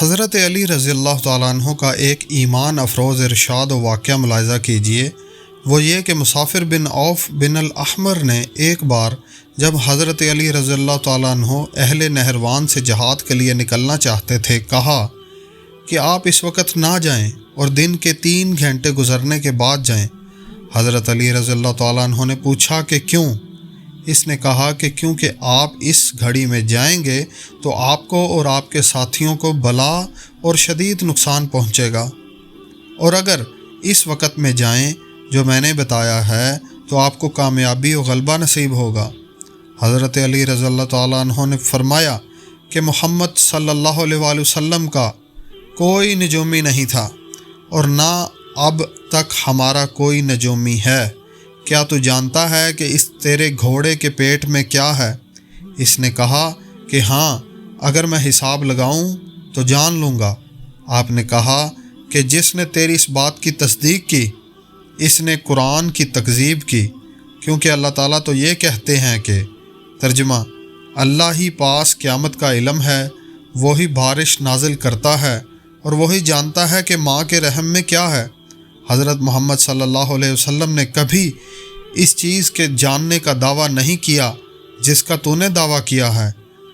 حضرت علی رضی اللہ تعالیٰ عنہ کا ایک ایمان افروز ارشاد و واقعہ ملاحظہ کیجیے۔ وہ یہ کہ مسافر بن عوف بن الاحمر نے ایک بار جب حضرت علی رضی اللہ تعالیٰ عنہ اہل نہروان سے جہاد کے لیے نکلنا چاہتے تھے کہا کہ آپ اس وقت نہ جائیں اور دن کے 3 گھنٹے گزرنے کے بعد جائیں۔ حضرت علی رضی اللہ تعالیٰ عنہ نے پوچھا کہ کیوں؟ اس نے کہا کہ کیونکہ آپ اس گھڑی میں جائیں گے تو آپ کو اور آپ کے ساتھیوں کو بلا اور شدید نقصان پہنچے گا، اور اگر اس وقت میں جائیں جو میں نے بتایا ہے تو آپ کو کامیابی و غلبہ نصیب ہوگا۔ حضرت علی رضی اللہ تعالیٰ عنہ نے فرمایا کہ محمد صلی اللہ علیہ وآلہ وسلم کا کوئی نجومی نہیں تھا اور نہ اب تک ہمارا کوئی نجومی ہے۔ کیا تو جانتا ہے کہ اس تیرے گھوڑے کے پیٹ میں کیا ہے؟ اس نے کہا کہ ہاں، اگر میں حساب لگاؤں تو جان لوں گا۔ آپ نے کہا کہ جس نے تیری اس بات کی تصدیق کی اس نے قرآن کی تکذیب کی، کیونکہ اللہ تعالیٰ تو یہ کہتے ہیں کہ ترجمہ اللہ ہی پاس قیامت کا علم ہے، وہی بارش نازل کرتا ہے اور وہی جانتا ہے کہ ماں کے رحم میں کیا ہے۔ حضرت محمد صلی اللہ علیہ وسلم نے کبھی اس چیز کے جاننے کا دعویٰ نہیں کیا جس کا تو نے دعویٰ کیا ہے۔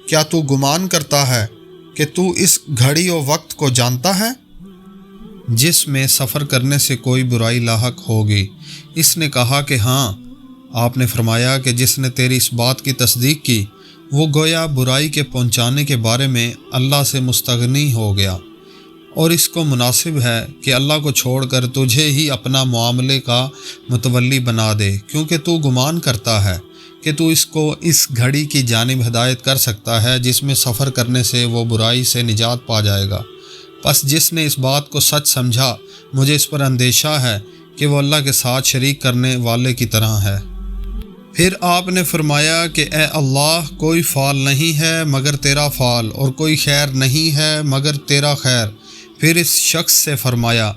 کیا تو گمان کرتا ہے کہ تو اس گھڑی و وقت کو جانتا ہے جس میں سفر کرنے سے کوئی برائی لاحق ہوگی؟ اس نے کہا کہ ہاں۔ آپ نے فرمایا کہ جس نے تیری اس بات کی تصدیق کی وہ گویا برائی کے پہنچانے کے بارے میں اللہ سے مستغنی ہو گیا، اور اس کو مناسب ہے کہ اللہ کو چھوڑ کر تجھے ہی اپنا معاملے کا متولی بنا دے، کیونکہ تو گمان کرتا ہے کہ تو اس کو اس گھڑی کی جانب ہدایت کر سکتا ہے جس میں سفر کرنے سے وہ برائی سے نجات پا جائے گا۔ پس جس نے اس بات کو سچ سمجھا، مجھے اس پر اندیشہ ہے کہ وہ اللہ کے ساتھ شریک کرنے والے کی طرح ہے۔ پھر آپ نے فرمایا کہ اے اللہ، کوئی فعل نہیں ہے مگر تیرا فعل، اور کوئی خیر نہیں ہے مگر تیرا خیر۔ پھر اس شخص سے فرمایا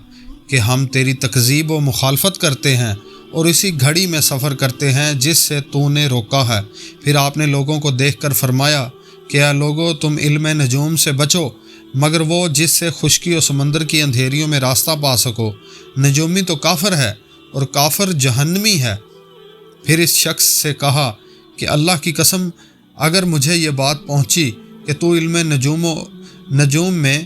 کہ ہم تیری تکذیب و مخالفت کرتے ہیں اور اسی گھڑی میں سفر کرتے ہیں جس سے تو نے روکا ہے۔ پھر آپ نے لوگوں کو دیکھ کر فرمایا کہ اے لوگو، تم علم نجوم سے بچو مگر وہ جس سے خشکی و سمندر کی اندھیریوں میں راستہ پا سکو۔ نجومی تو کافر ہے اور کافر جہنمی ہے۔ پھر اس شخص سے کہا کہ اللہ کی قسم، اگر مجھے یہ بات پہنچی کہ تو علم نجوم میں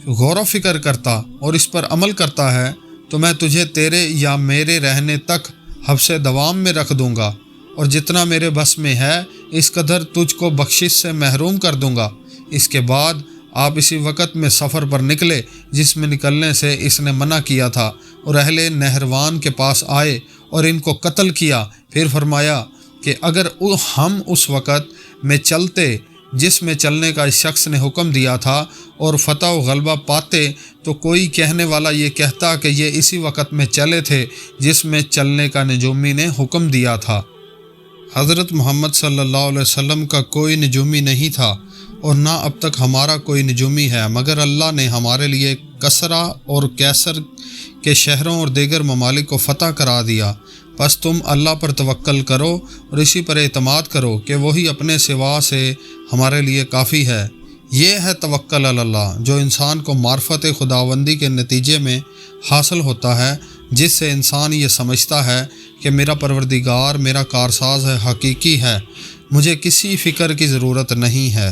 غور و فکر کرتا اور اس پر عمل کرتا ہے تو میں تجھے تیرے یا میرے رہنے تک حبس دوام میں رکھ دوں گا، اور جتنا میرے بس میں ہے اس قدر تجھ کو بخشش سے محروم کر دوں گا۔ اس کے بعد آپ اسی وقت میں سفر پر نکلے جس میں نکلنے سے اس نے منع کیا تھا، اور اہل نہروان کے پاس آئے اور ان کو قتل کیا۔ پھر فرمایا کہ اگر ہم اس وقت میں چلتے جس میں چلنے کا اس شخص نے حکم دیا تھا اور فتح و غلبہ پاتے تو کوئی کہنے والا یہ کہتا کہ یہ اسی وقت میں چلے تھے جس میں چلنے کا نجومی نے حکم دیا تھا۔ حضرت محمد صلی اللہ علیہ وسلم کا کوئی نجومی نہیں تھا اور نہ اب تک ہمارا کوئی نجومی ہے، مگر اللہ نے ہمارے لیے کسرا اور کیسر کے شہروں اور دیگر ممالک کو فتح کرا دیا۔ پس تم اللہ پر توکل کرو اور اسی پر اعتماد کرو کہ وہی اپنے سوا سے ہمارے لیے کافی ہے۔ یہ ہے توکل علی اللہ جو انسان کو معرفت خداوندی کے نتیجے میں حاصل ہوتا ہے، جس سے انسان یہ سمجھتا ہے کہ میرا پروردگار میرا کارساز ہے، حقیقی ہے، مجھے کسی فکر کی ضرورت نہیں ہے۔